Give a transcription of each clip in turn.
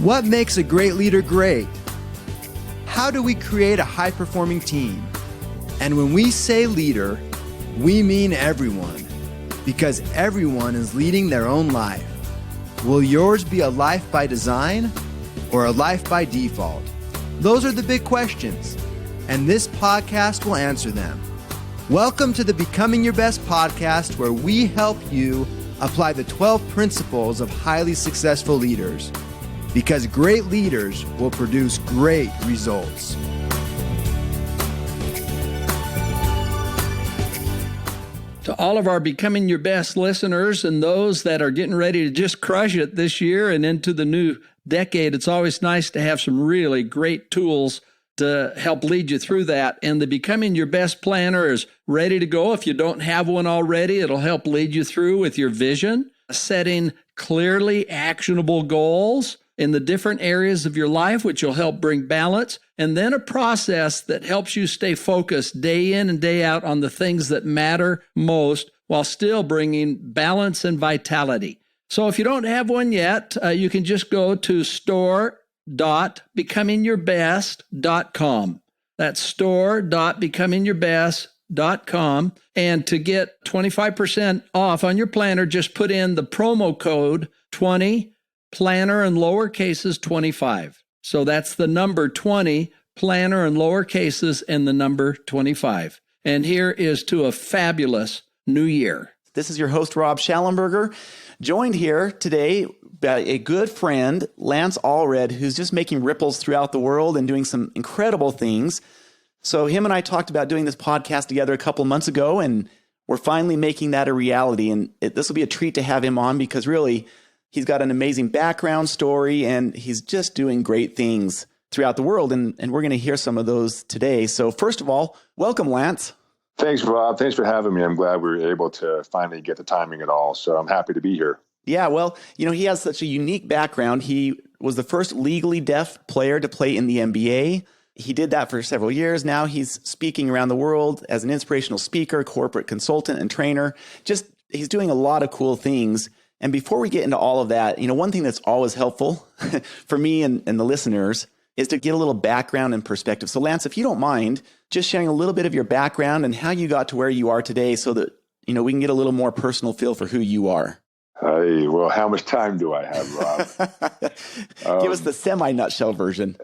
What makes a great leader great? How do we create a high-performing team? And when we say leader, we mean everyone, because everyone is leading their own life. Will yours be a life by design or a life by default? Those are the big questions, and this podcast will answer them. Welcome to the Becoming Your Best podcast, where we help you apply the 12 principles of highly successful leaders, because great leaders will produce great results. To all of our Becoming Your Best listeners and those that are getting ready to just crush it this year and into the new decade, it's always nice to have some really great tools to help lead you through that. And the Becoming Your Best Planner is ready to go. If you don't have one already, it'll help lead you through with your vision, setting clearly actionable goals in the different areas of your life, which will help bring balance, and then a process that helps you stay focused day in and day out on the things that matter most while still bringing balance and vitality. So if you don't have one yet, you can just go to store.becomingyourbest.com. That's store.becomingyourbest.com. And to get 25% off on your planner, just put in the promo code 20 planner and lower cases 25. So that's the number 20, planner and lower cases, and the number 25. And here is to a fabulous new year. This is your host, Rob Schallenberger, joined here today by a good friend, Lance Allred, who's just making ripples throughout the world and doing some incredible things. So him and I talked about doing this podcast together a couple months ago, and we're finally making that a reality. And this will be a treat to have him on, because really, he's got an amazing background story, and he's just doing great things throughout the world. And we're going to hear some of those today. So first of all, welcome, Lance. Thanks, Rob. Thanks for having me. I'm glad we were able to finally get the timing at all. So I'm happy to be here. Yeah, well, he has such a unique background. He was the first legally deaf player to play in the NBA. He did that for several years. Now he's speaking around the world as an inspirational speaker, corporate consultant, and trainer. He's doing a lot of cool things. And before we get into all of that, one thing that's always helpful for me and the listeners is to get a little background and perspective. So Lance, if you don't mind, just sharing a little bit of your background and how you got to where you are today, so that, we can get a little more personal feel for who you are. Hey, well, how much time do I have, Rob? Give us the semi-nutshell version.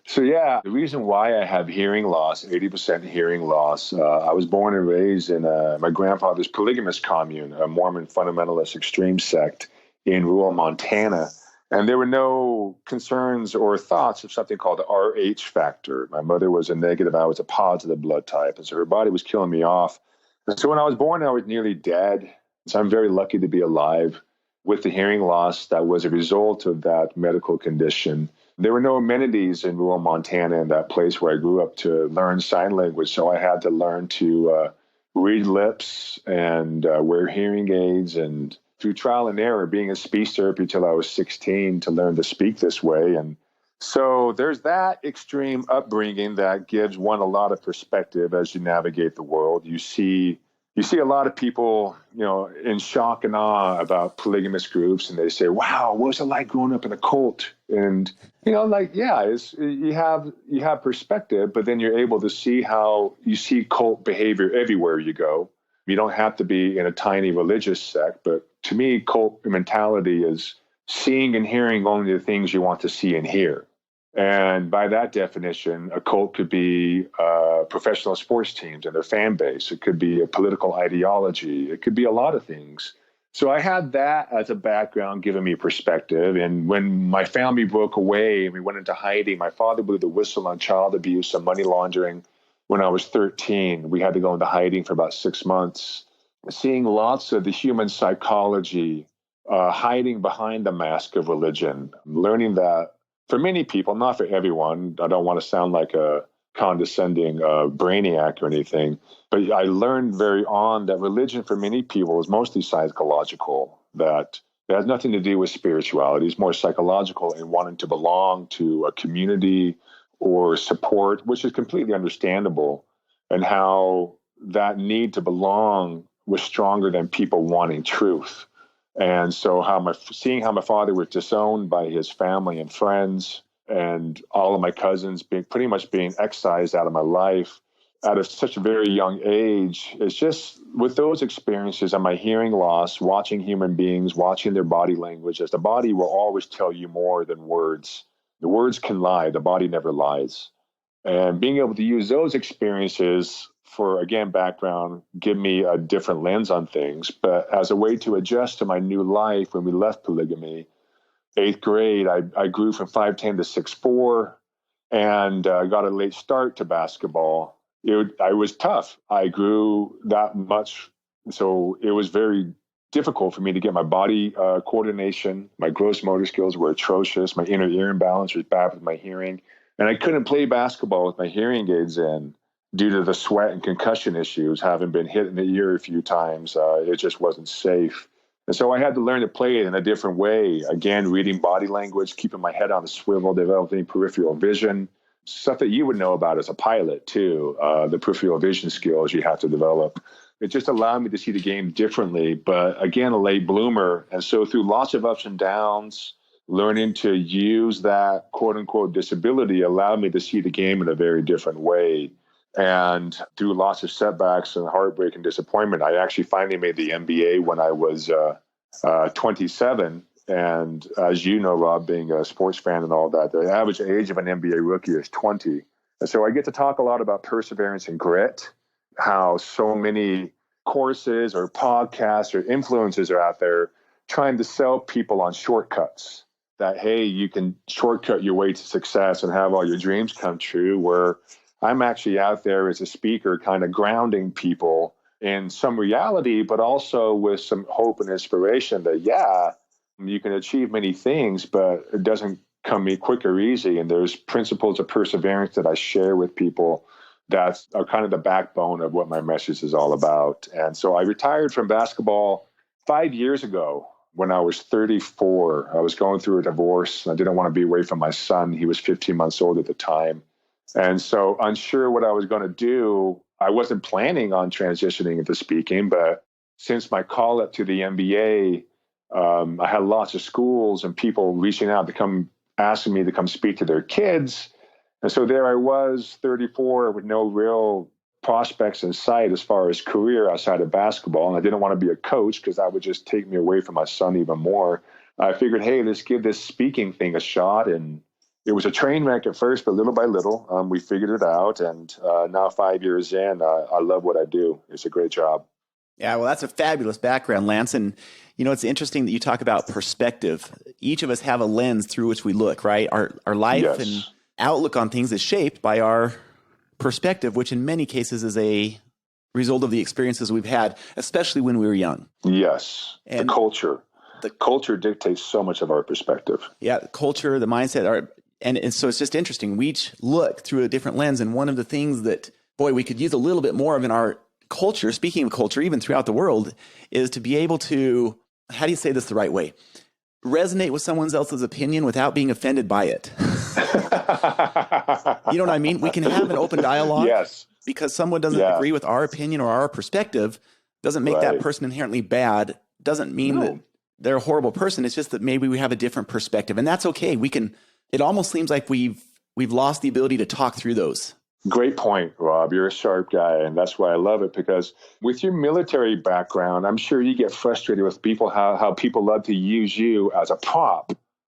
So yeah, the reason why I have hearing loss, 80% hearing loss, I was born and raised in my grandfather's polygamist commune, a Mormon fundamentalist extreme sect in rural Montana. And there were no concerns or thoughts of something called the RH factor. My mother was a negative, I was a positive blood type. And so her body was killing me off. And so when I was born, I was nearly dead. So I'm very lucky to be alive with the hearing loss that was a result of that medical condition. There were no amenities in rural Montana, in that place where I grew up, to learn sign language. So I had to learn to read lips and wear hearing aids, and through trial and error, being in speech therapy until I was 16 to learn to speak this way. And so there's that extreme upbringing that gives one a lot of perspective as you navigate the world. You see a lot of people, in shock and awe about polygamous groups, and they say, wow, what was it like growing up in a cult? And, you have perspective, but then you're able to see how you see cult behavior everywhere you go. You don't have to be in a tiny religious sect, but to me, cult mentality is seeing and hearing only the things you want to see and hear. And by that definition, a cult could be professional sports teams and their fan base. It could be a political ideology. It could be a lot of things. So I had that as a background giving me perspective. And when my family broke away and we went into hiding, my father blew the whistle on child abuse and money laundering when I was 13. We had to go into hiding for about 6 months, seeing lots of the human psychology hiding behind the mask of religion, learning that for many people, not for everyone, I don't want to sound like a condescending brainiac or anything, but I learned very on that religion for many people is mostly psychological, that it has nothing to do with spirituality. It's more psychological and wanting to belong to a community or support, which is completely understandable, and how that need to belong was stronger than people wanting truth. And so seeing how my father was disowned by his family and friends, and all of my cousins pretty much being excised out of my life at such a very young age, it's just with those experiences and my hearing loss, watching human beings, watching their body language, as the body will always tell you more than words. The words can lie, the body never lies. And being able to use those experiences for, again, background, give me a different lens on things. But as a way to adjust to my new life when we left polygamy, 8th grade, I grew from 5'10" to 6'4", and got a late start to basketball. I was tough. I grew that much, so it was very difficult for me to get my body coordination. My gross motor skills were atrocious. My inner ear imbalance was bad with my hearing. And I couldn't play basketball with my hearing aids in due to the sweat and concussion issues, having been hit in the ear a few times. It just wasn't safe. And so I had to learn to play it in a different way. Again, reading body language, keeping my head on a swivel, developing peripheral vision, stuff that you would know about as a pilot too, the peripheral vision skills you have to develop. It just allowed me to see the game differently, but again, a late bloomer. And so through lots of ups and downs, learning to use that quote unquote disability allowed me to see the game in a very different way. And through lots of setbacks and heartbreak and disappointment, I actually finally made the NBA when I was 27. And as you know, Rob, being a sports fan and all that, the average age of an NBA rookie is 20. And so I get to talk a lot about perseverance and grit, how so many courses or podcasts or influencers are out there trying to sell people on shortcuts. That, hey, you can shortcut your way to success and have all your dreams come true, where I'm actually out there as a speaker kind of grounding people in some reality, but also with some hope and inspiration that, yeah, you can achieve many things, but it doesn't come quick or easy. And there's principles of perseverance that I share with people that are kind of the backbone of what my message is all about. And so I retired from basketball 5 years ago. When I was 34, I was going through a divorce. I didn't want to be away from my son. He was 15 months old at the time. And so unsure what I was going to do, I wasn't planning on transitioning into speaking, but since my call up to the MBA, I had lots of schools and people reaching out to come, asking me to come speak to their kids. And so there I was, 34, with no real prospects in sight as far as career outside of basketball. And I didn't want to be a coach because that would just take me away from my son even more. I figured, hey, let's give this speaking thing a shot. And it was a train wreck at first, but little by little, we figured it out. And now 5 years in, I love what I do. It's a great job. Yeah, well, that's a fabulous background, Lance. And, you know, it's interesting that you talk about perspective. Each of us have a lens through which we look, right? Our life Yes. and outlook on things is shaped by our perspective, which in many cases is a result of the experiences we've had, especially when we were young. Yes. And the culture dictates so much of our perspective. Yeah, the culture, the mindset, and so it's just interesting. We each look through a different lens. And one of the things that, boy, we could use a little bit more of in our culture, speaking of culture, even throughout the world, is to be able to, how do you say this the right way? Resonate with someone else's opinion without being offended by it. You know what I mean? We can have an open dialogue. Yes. Because someone doesn't agree with our opinion or our perspective doesn't make that person inherently bad. Doesn't mean that they're a horrible person. It's just that maybe we have a different perspective, and that's okay. It almost seems like we've lost the ability to talk through those. Great point, Rob. You're a sharp guy, and that's why I love it, because with your military background, I'm sure you get frustrated with people, how people love to use you as a prop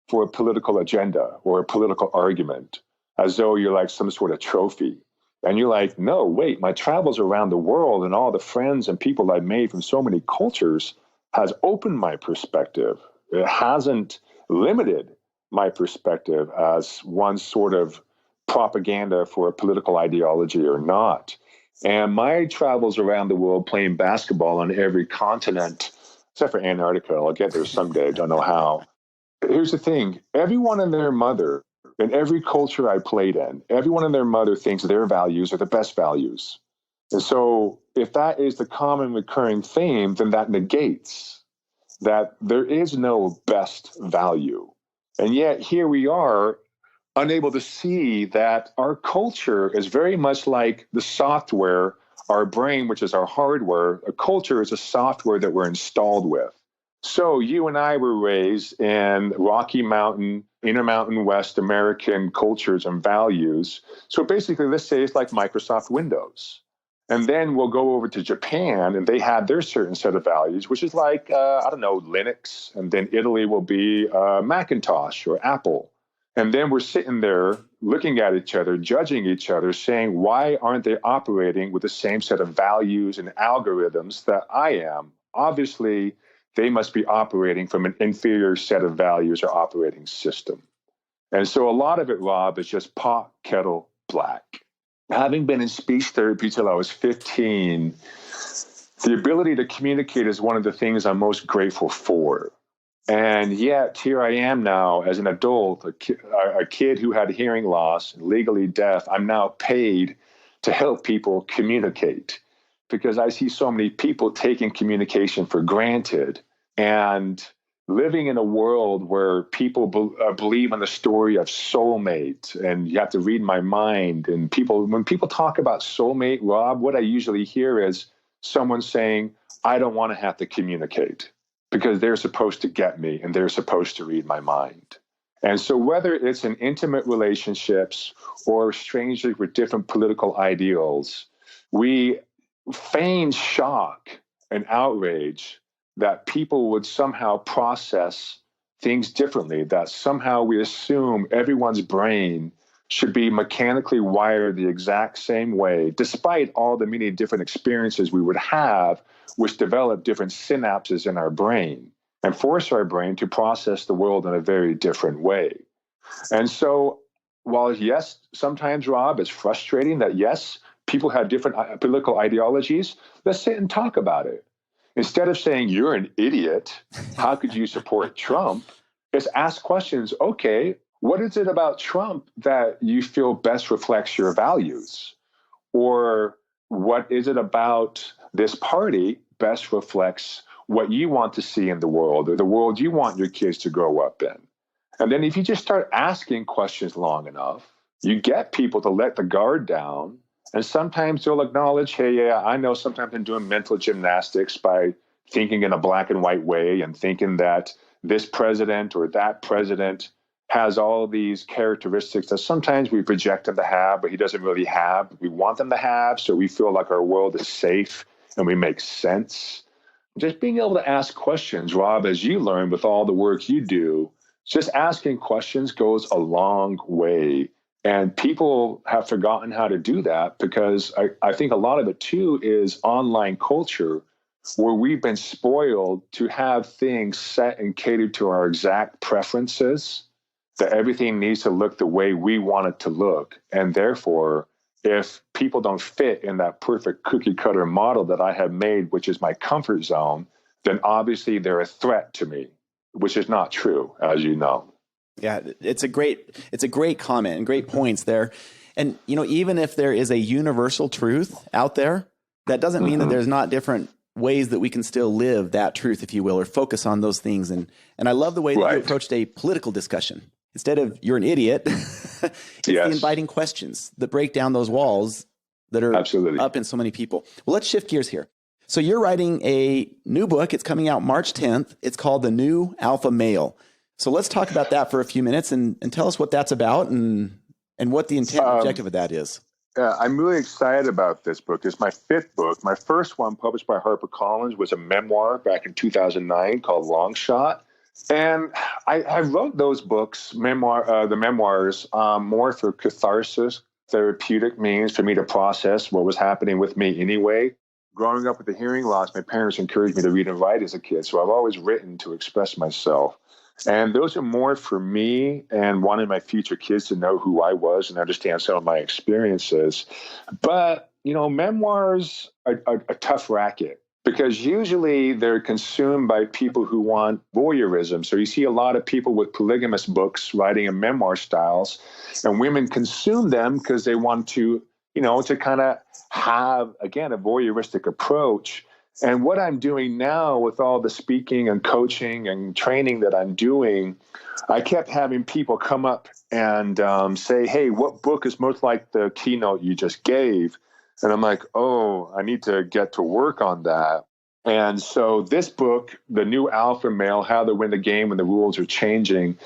for a political agenda or a political argument, as though you're like some sort of trophy. And you're like, no, wait, my travels around the world and all the friends and people I've made from so many cultures has opened my perspective. It hasn't limited my perspective as one sort of propaganda for a political ideology or not. And my travels around the world playing basketball on every continent, except for Antarctica, I'll get there someday, don't know how. Here's the thing, everyone and their mother, in every culture I played in, everyone and their mother thinks their values are the best values. And so if that is the common recurring theme, then that negates that there is no best value. And yet here we are, unable to see that our culture is very much like the software, our brain, which is our hardware. A culture is a software that we're installed with. So you and I were raised in Rocky Mountain, Intermountain West American cultures and values. So basically, let's say it's like Microsoft Windows. And then we'll go over to Japan, and they have their certain set of values, which is like, I don't know, Linux. And then Italy will be Macintosh or Apple. And then we're sitting there looking at each other, judging each other, saying, why aren't they operating with the same set of values and algorithms that I am? Obviously, they must be operating from an inferior set of values or operating system. And so a lot of it, Rob, is just pot, kettle, black. Having been in speech therapy till I was 15, the ability to communicate is one of the things I'm most grateful for. And yet here I am now as an adult, a kid who had hearing loss, legally deaf. I'm now paid to help people communicate because I see so many people taking communication for granted and living in a world where people believe in the story of soulmate, and you have to read my mind. And when people talk about soulmate, Rob, what I usually hear is someone saying, I don't want to have to communicate because they're supposed to get me and they're supposed to read my mind. And so whether it's in intimate relationships or strangers with different political ideals, we feign shock and outrage that people would somehow process things differently, that somehow we assume everyone's brain should be mechanically wired the exact same way, despite all the many different experiences we would have, which develop different synapses in our brain and force our brain to process the world in a very different way. And so while, yes, sometimes, Rob, it's frustrating that, yes, people have different political ideologies, let's sit and talk about it. Instead of saying, you're an idiot, how could you support Trump? It's ask questions. Okay, what is it about Trump that you feel best reflects your values? Or what is it about this party best reflects what you want to see in the world or the world you want your kids to grow up in? And then if you just start asking questions long enough, you get people to let the guard down. And sometimes they'll acknowledge, hey, yeah, I know sometimes I'm doing mental gymnastics by thinking in a black and white way and thinking that this president or that president has all these characteristics that sometimes we project him to have, but he doesn't really have. We want them to have, so we feel like our world is safe and we make sense. Just being able to ask questions, Rob, as you learn with all the work you do, just asking questions goes a long way. And people have forgotten how to do that because I think a lot of it, too, is online culture where we've been spoiled to have things set and catered to our exact preferences, that everything needs to look the way we want it to look. And therefore, if people don't fit in that perfect cookie cutter model that I have made, which is my comfort zone, then obviously they're a threat to me, which is not true, as you know. Yeah, it's a great comment and great points there. And, you know, even if there is a universal truth out there, that doesn't mean that there's not different ways that we can still live that truth, if you will, or focus on those things. And I love the way that you approached a political discussion. Instead of you're an idiot, it's the inviting questions that break down those walls that are up in so many people. Well, let's shift gears here. So you're writing a new book. It's coming out March 10th. It's called The New Alpha Male. So let's talk about that for a few minutes and tell us what that's about and what the intent and objective of that is. I'm really excited about this book. It's my fifth book. My first one, published by HarperCollins, was a memoir back in 2009 called Long Shot. And I wrote those books, the memoirs, more for catharsis, therapeutic means for me to process what was happening with me anyway. Growing up with a hearing loss, my parents encouraged me to read and write as a kid, so I've always written to express myself. And those are more for me and wanting my future kids to know who I was and understand some of my experiences. But, you know, memoirs are a tough racket because usually they're consumed by people who want voyeurism. So you see a lot of people with polygamist books writing in memoir styles, and women consume them because they want to, you know, to kind of have, again, a voyeuristic approach. And what I'm doing now with all the speaking and coaching and training that I'm doing, I kept having people come up and say, hey, what book is most like the keynote you just gave? And I'm like, oh, I need to get to work on that. And so this book, The New Alpha Male, How to Win the Game When the Rules Are Changing,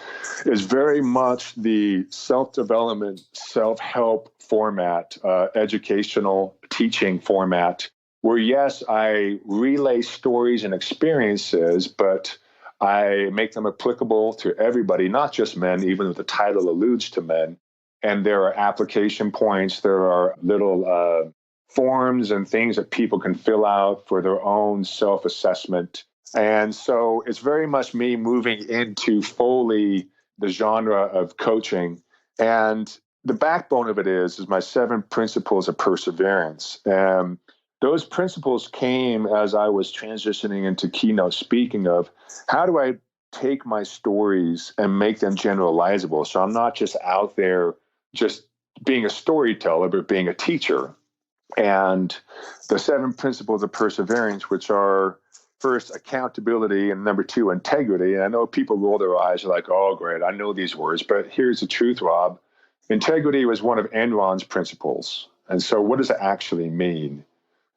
is very much the self-development, self-help format, educational teaching format, where, yes, I relay stories and experiences, but I make them applicable to everybody, not just men, even though the title alludes to men. And there are application points, there are little forms and things that people can fill out for their own self-assessment. And so it's very much me moving into fully the genre of coaching. And the backbone of it is my 7 principles of perseverance. And those principles came as I was transitioning into keynote speaking of how do I take my stories and make them generalizable? So I'm not just out there just being a storyteller, but being a teacher. And the 7 principles of perseverance, which are first accountability and number 2, integrity. And I know people roll their eyes like, oh, great, I know these words. But here's the truth, Rob. Integrity was one of Enron's principles. And so what does it actually mean?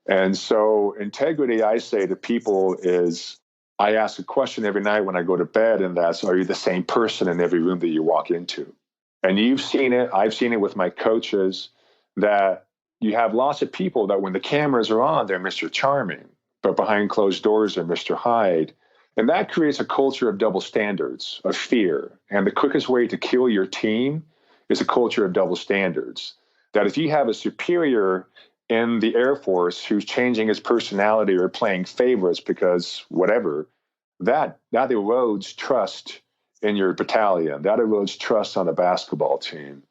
And so integrity, I say to people, is I ask a question every night when I go to bed, and that's, are you the same person in every room that you walk into? And you've seen it, I've seen it with my coaches, that you have lots of people that when the cameras are on, they're Mr. Charming, but behind closed doors, they're Mr. Hyde. And that creates a culture of double standards, of fear. And the quickest way to kill your team is a culture of double standards. That if you have a superior in the Air Force who's changing his personality or playing favorites because whatever, that erodes trust in your battalion. That erodes trust on a basketball team.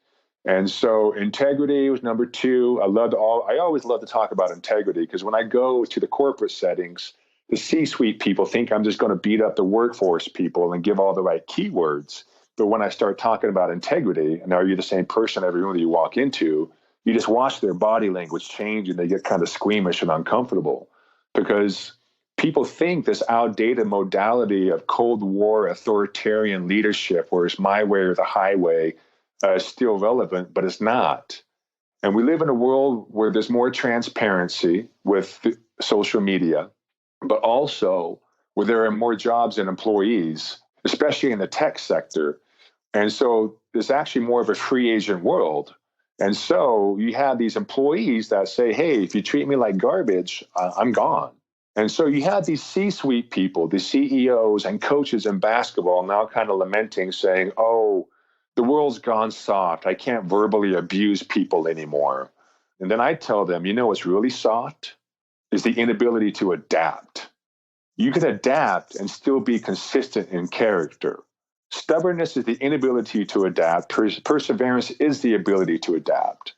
And so integrity was number 2. I always love to talk about integrity because when I go to the corporate settings, the C-suite people think I'm just going to beat up the workforce people and give all the right keywords. But when I start talking about integrity, and are you the same person every room that you walk into, you just watch their body language change and they get kind of squeamish and uncomfortable because people think this outdated modality of Cold War authoritarian leadership, where it's my way or the highway, is still relevant, but it's not. And we live in a world where there's more transparency with social media, but also where there are more jobs and employees, especially in the tech sector. And so it's actually more of a free agent world. And so you have these employees that say, hey, if you treat me like garbage, I'm gone. And so you have these C-suite people, the CEOs and coaches in basketball now kind of lamenting, saying, oh, the world's gone soft. I can't verbally abuse people anymore. And then I tell them, you know what's really soft is the inability to adapt. You can adapt and still be consistent in character. Stubbornness is the inability to adapt. Perseverance is the ability to adapt.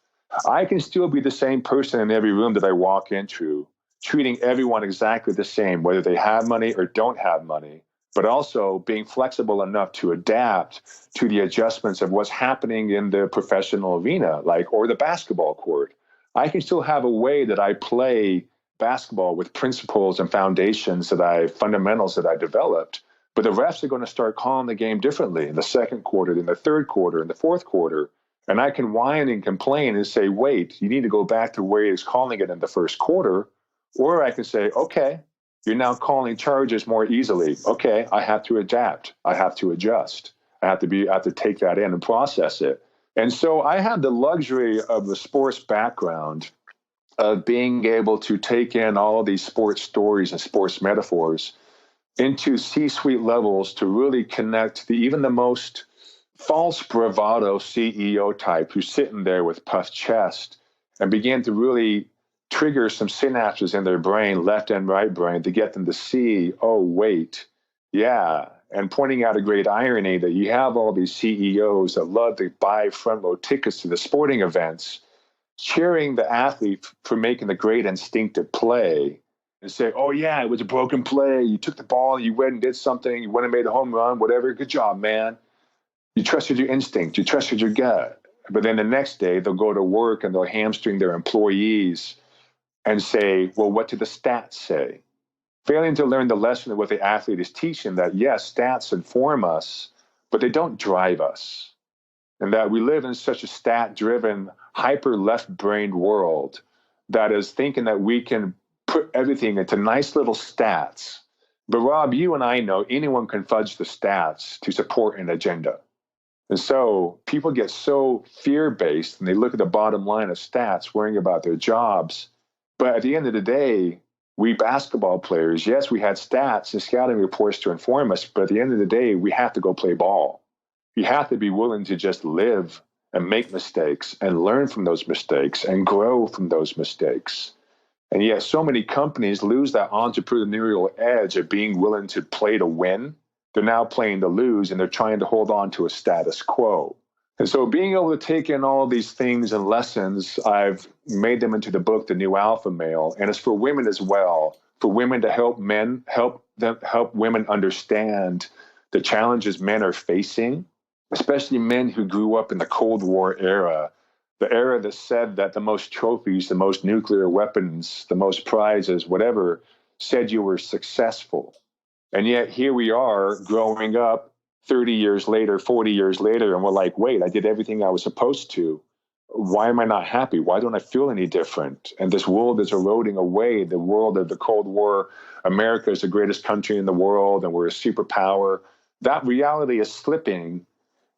I can still be the same person in every room that I walk into, treating everyone exactly the same, whether they have money or don't have money, but also being flexible enough to adapt to the adjustments of what's happening in the professional arena, or the basketball court. I can still have a way that I play basketball with principles and fundamentals that I developed. But the refs are going to start calling the game differently in the second quarter, in the third quarter, in the fourth quarter. And I can whine and complain and say, wait, you need to go back to where he was calling it in the first quarter. Or I can say, okay, you're now calling charges more easily. Okay, I have to adapt. I have to adjust. I have to take that in and process it. And so I have the luxury of the sports background of being able to take in all these sports stories and sports metaphors into C-suite levels to really connect even the most false bravado CEO type who's sitting there with puffed chest and begin to really trigger some synapses in their brain, left and right brain, to get them to see, oh, wait, yeah. And pointing out a great irony that you have all these CEOs that love to buy front row tickets to the sporting events, cheering the athlete for making the great instinctive play, and say, oh, yeah, it was a broken play. You took the ball, you went and did something, you went and made a home run, whatever. Good job, man. You trusted your instinct. You trusted your gut. But then the next day, they'll go to work and they'll hamstring their employees and say, well, what do the stats say? Failing to learn the lesson of what the athlete is teaching, that, yes, stats inform us, but they don't drive us. And that we live in such a stat-driven, hyper-left-brained world that is thinking that we can put everything into nice little stats. But Rob, you and I know anyone can fudge the stats to support an agenda. And so people get so fear-based and they look at the bottom line of stats, worrying about their jobs. But at the end of the day, we basketball players, yes, we had stats and scouting reports to inform us, but at the end of the day, we have to go play ball. You have to be willing to just live and make mistakes and learn from those mistakes and grow from those mistakes. And yet so many companies lose that entrepreneurial edge of being willing to play to win. They're now playing to lose, and they're trying to hold on to a status quo. And so being able to take in all these things and lessons, I've made them into the book, The New Alpha Male. And it's for women as well, for women to help women understand the challenges men are facing, especially men who grew up in the Cold War era, the era that said that the most trophies, the most nuclear weapons, the most prizes, whatever, said you were successful. And yet here we are growing up 30 years later, 40 years later, and we're like, wait, I did everything I was supposed to. Why am I not happy? Why don't I feel any different? And this world is eroding away. The world of the Cold War, America is the greatest country in the world, and we're a superpower. That reality is slipping.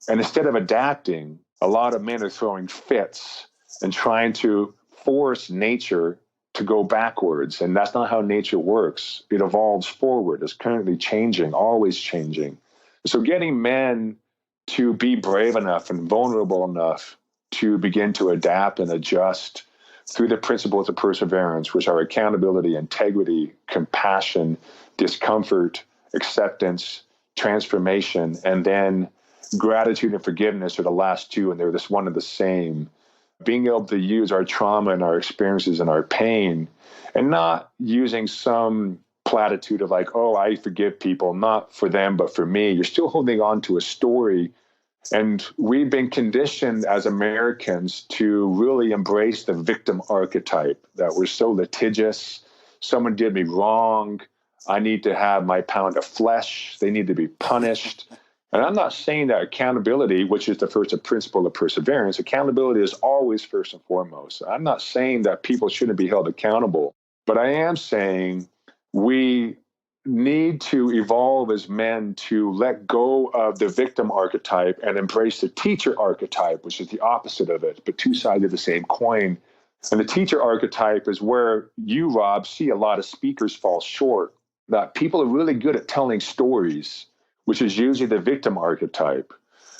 And instead of adapting, a lot of men are throwing fits and trying to force nature to go backwards. And that's not how nature works. It evolves forward. It's currently changing, always changing. So getting men to be brave enough and vulnerable enough to begin to adapt and adjust through the principles of perseverance, which are accountability, integrity, compassion, discomfort, acceptance, transformation, and then gratitude and forgiveness are the last two, and they're just one and the same. Being able to use our trauma and our experiences and our pain, and not using some platitude of like, oh, I forgive people, not for them, but for me. You're still holding on to a story. And we've been conditioned as Americans to really embrace the victim archetype, that we're so litigious. Someone did me wrong. I need to have my pound of flesh. They need to be punished. And I'm not saying that accountability, which is the first principle of perseverance, accountability is always first and foremost. I'm not saying that people shouldn't be held accountable, but I am saying we need to evolve as men to let go of the victim archetype and embrace the teacher archetype, which is the opposite of it, but two sides of the same coin. And the teacher archetype is where you, Rob, see a lot of speakers fall short, that people are really good at telling stories, which is usually the victim archetype.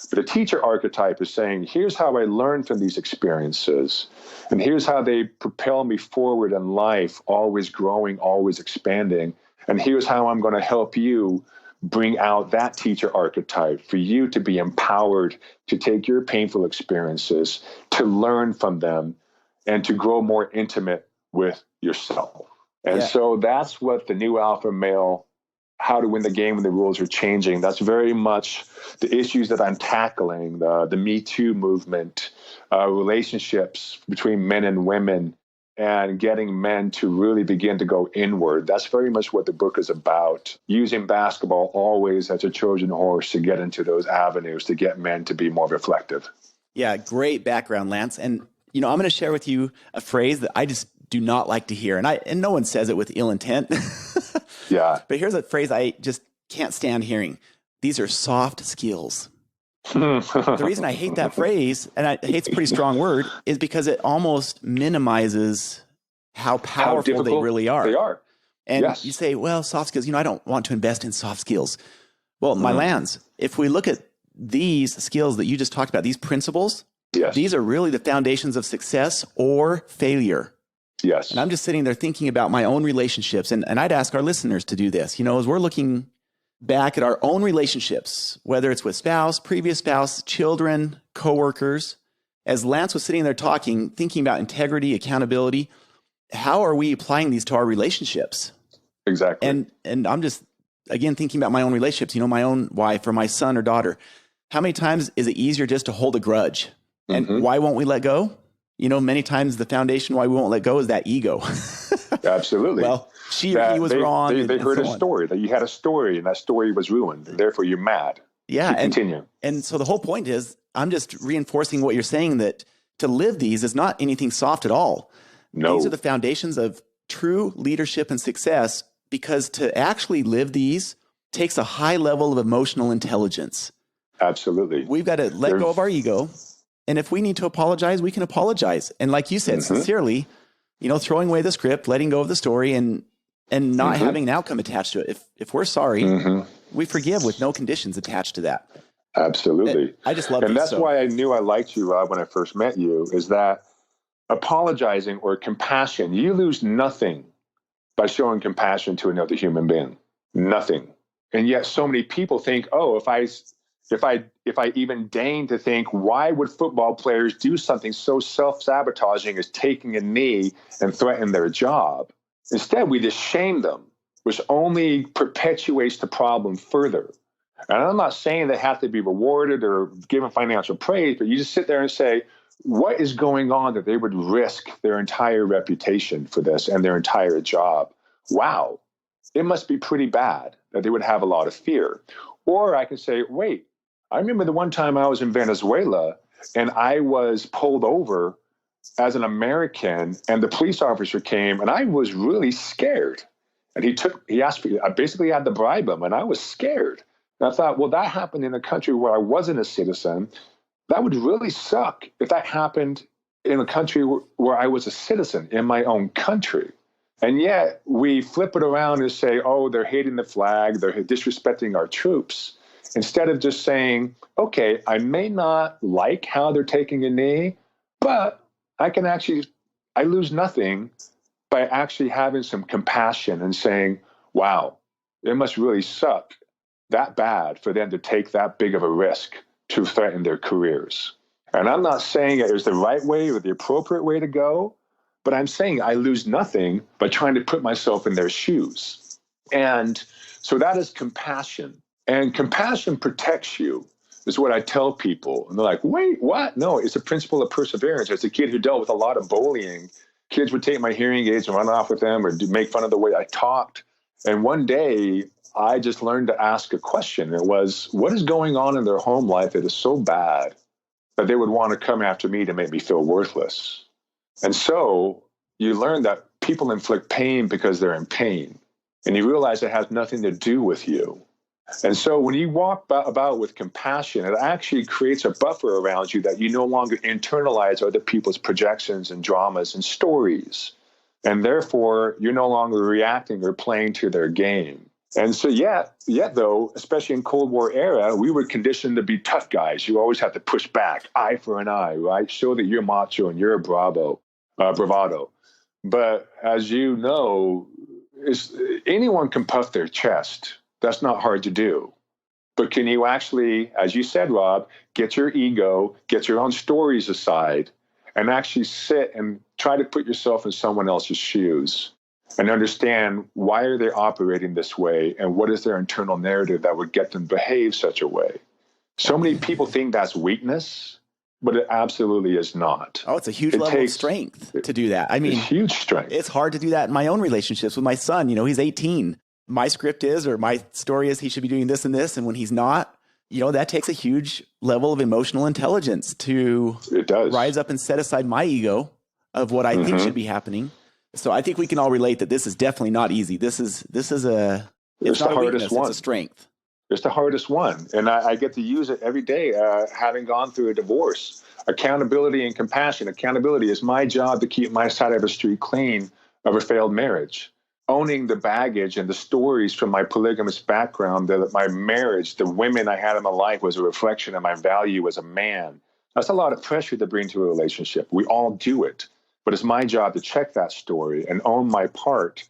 But a teacher archetype is saying, here's how I learned from these experiences, and here's how they propel me forward in life, always growing, always expanding. And here's how I'm going to help you bring out that teacher archetype for you to be empowered to take your painful experiences, to learn from them, and to grow more intimate with yourself. And so that's what the New Alpha Male, How to Win the Game When the Rules Are Changing, that's very much the issues that I'm tackling, the Me Too movement, relationships between men and women, and getting men to really begin to go inward. That's very much what the book is about, using basketball always as a Trojan horse to get into those avenues, to get men to be more reflective. Yeah, great background, Lance. And, I'm going to share with you a phrase that I just do not like to hear. And no one says it with ill intent. Yeah. But here's a phrase I just can't stand hearing. These are soft skills. The reason I hate that phrase, and I hate it's a pretty strong word, is because it almost minimizes how powerful they really are. They are. And you say, well, soft skills, I don't want to invest in soft skills. Well, my lands, if we look at these skills that you just talked about, these principles, these are really the foundations of success or failure. Yes. And I'm just sitting there thinking about my own relationships. And I'd ask our listeners to do this, as we're looking back at our own relationships, whether it's with spouse, previous spouse, children, coworkers, as Lance was sitting there talking, thinking about integrity, accountability, how are we applying these to our relationships? Exactly. And I'm just, again, thinking about my own relationships, my own wife or my son or daughter. How many times is it easier just to hold a grudge? And why won't we let go? Many times the foundation why we won't let go is that ego. Absolutely. Well, she or he was wrong. They heard a story, that you had a story, and that story was ruined. Therefore, you're mad. Yeah. Continue. And so the whole point is, I'm just reinforcing what you're saying, that to live these is not anything soft at all. No. These are the foundations of true leadership and success, because to actually live these takes a high level of emotional intelligence. Absolutely. We've got to let go of our ego. And if we need to apologize, we can apologize. And like you said, sincerely, throwing away the script, letting go of the story, and not having an outcome attached to it. If we're sorry, we forgive with no conditions attached to that. Absolutely. I just love it. And that's why I knew I liked you, Rob, when I first met you, is that apologizing or compassion, you lose nothing by showing compassion to another human being. Nothing. And yet so many people think, oh, if I even deign to think, why would football players do something so self-sabotaging as taking a knee and threaten their job? Instead, we just shame them, which only perpetuates the problem further. And I'm not saying they have to be rewarded or given financial praise, but you just sit there and say, what is going on that they would risk their entire reputation for this and their entire job? Wow, it must be pretty bad that they would have a lot of fear. Or I can say, wait, I remember the one time I was in Venezuela and I was pulled over as an American, and the police officer came, and I was really scared. And he asked me, I basically had to bribe him, and I was scared. And I thought, well, that happened in a country where I wasn't a citizen. That would really suck if that happened in a country where I was a citizen, in my own country. And yet we flip it around and say, oh, they're hating the flag, they're disrespecting our troops. Instead of just saying, okay, I may not like how they're taking a knee, but I lose nothing by actually having some compassion and saying, wow, it must really suck that bad for them to take that big of a risk to threaten their careers. And I'm not saying it is the right way or the appropriate way to go, but I'm saying I lose nothing by trying to put myself in their shoes. And so that is compassion. And compassion protects you, is what I tell people. And they're like, wait, what? No, it's a principle of perseverance. As a kid who dealt with a lot of bullying, kids would take my hearing aids and run off with them or make fun of the way I talked. And one day I just learned to ask a question. It was, what is going on in their home life that is so bad that they would want to come after me to make me feel worthless? And so you learn that people inflict pain because they're in pain. And you realize it has nothing to do with you. And so when you walk about with compassion, it actually creates a buffer around you that you no longer internalize other people's projections and dramas and stories. And therefore, you're no longer reacting or playing to their game. And so yet though, especially in Cold War era, we were conditioned to be tough guys. You always have to push back, eye for an eye, right? Show that you're macho and you're a bravado. But as you know, anyone can puff their chest. That's not hard to do. But can you actually, as you said, Rob, get your ego, get your own stories aside, and actually sit and try to put yourself in someone else's shoes and understand why are they operating this way and what is their internal narrative that would get them to behave such a way? So many people think that's weakness, but it absolutely is not. Oh, it's a huge level of strength to do that. I mean, it's huge strength. It's hard to do that in my own relationships with my son. He's 18. My script is, or my story is, he should be doing this and this. And when he's not, that takes a huge level of emotional intelligence to rise up and set aside my ego of what I think should be happening. So I think we can all relate that this is definitely not easy. It's not a weakness, it's a strength. It's the hardest one. And I get to use it every day, having gone through a divorce. Accountability and compassion. Accountability is my job to keep my side of the street clean of a failed marriage. Owning the baggage and the stories from my polygamous background, that my marriage, the women I had in my life was a reflection of my value as a man. That's a lot of pressure to bring to a relationship. We all do it. But it's my job to check that story and own my part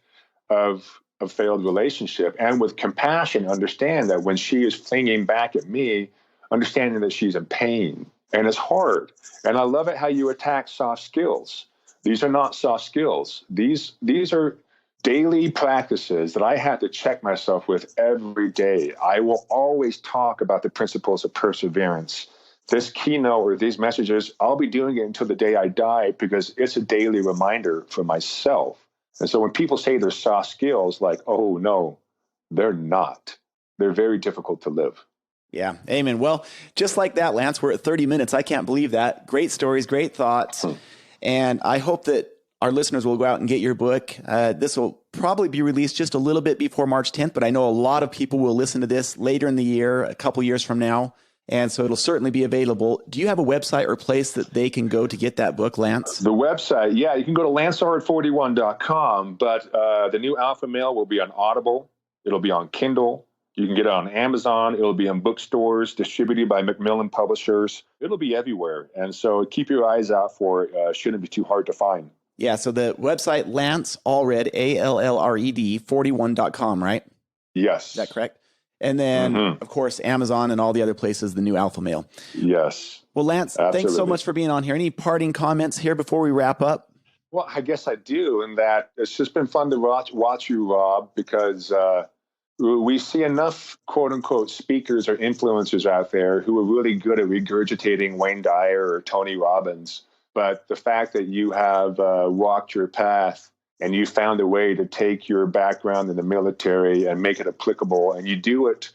of a failed relationship, and with compassion understand that when she is flinging back at me, understanding that she's in pain. And it's hard. And I love it how you attack soft skills. These are not soft skills. These are daily practices that I have to check myself with every day. I will always talk about the principles of perseverance. This keynote or these messages, I'll be doing it until the day I die because it's a daily reminder for myself. And so when people say they're soft skills, like, oh, no, they're not. They're very difficult to live. Yeah. Amen. Well, just like that, Lance, we're at 30 minutes. I can't believe that. Great stories, great thoughts. And I hope that our listeners will go out and get your book. This will probably be released just a little bit before March 10th, but I know a lot of people will listen to this later in the year, a couple years from now. And so it'll certainly be available. Do you have a website or place that they can go to get that book, Lance? The website, yeah, you can go to lanceallred41.com, but the new Alpha Male will be on Audible. It'll be on Kindle. You can get it on Amazon. It'll be in bookstores, distributed by Macmillan Publishers. It'll be everywhere. And so keep your eyes out for it. Shouldn't be too hard to find. Yeah, so the website, Lance Allred, ALLRED, 41.com, right? Yes. Is that correct? And then, of course, Amazon and all the other places, the new Alpha Male. Yes. Well, Lance, thanks so much for being on here. Any parting comments here before we wrap up? Well, I guess I do, in that it's just been fun to watch you, Rob, because we see enough quote-unquote speakers or influencers out there who are really good at regurgitating Wayne Dyer or Tony Robbins. But the fact that you have walked your path and you found a way to take your background in the military and make it applicable, and you do it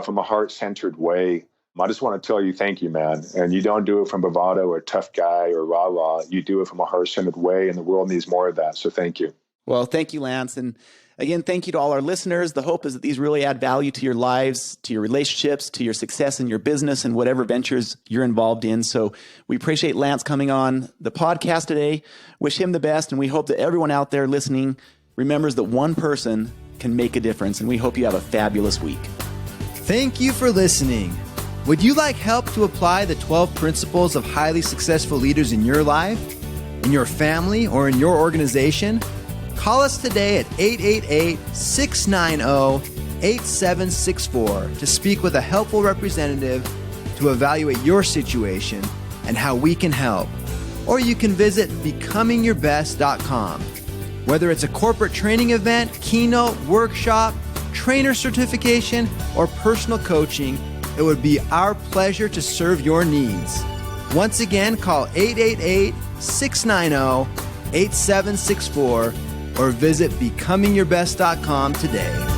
from a heart-centered way, I just want to tell you thank you, man. And you don't do it from bravado or tough guy or rah-rah. You do it from a heart-centered way, and the world needs more of that. So thank you. Well, thank you, Lance. And again, thank you to all our listeners. The hope is that these really add value to your lives, to your relationships, to your success in your business and whatever ventures you're involved in. So we appreciate Lance coming on the podcast today. Wish him the best. And we hope that everyone out there listening remembers that one person can make a difference. And we hope you have a fabulous week. Thank you for listening. Would you like help to apply the 12 principles of highly successful leaders in your life, in your family, or in your organization? Call us today at 888-690-8764 to speak with a helpful representative to evaluate your situation and how we can help. Or you can visit becomingyourbest.com. Whether it's a corporate training event, keynote, workshop, trainer certification, or personal coaching, it would be our pleasure to serve your needs. Once again, call 888-690-8764 or visit becomingyourbest.com today.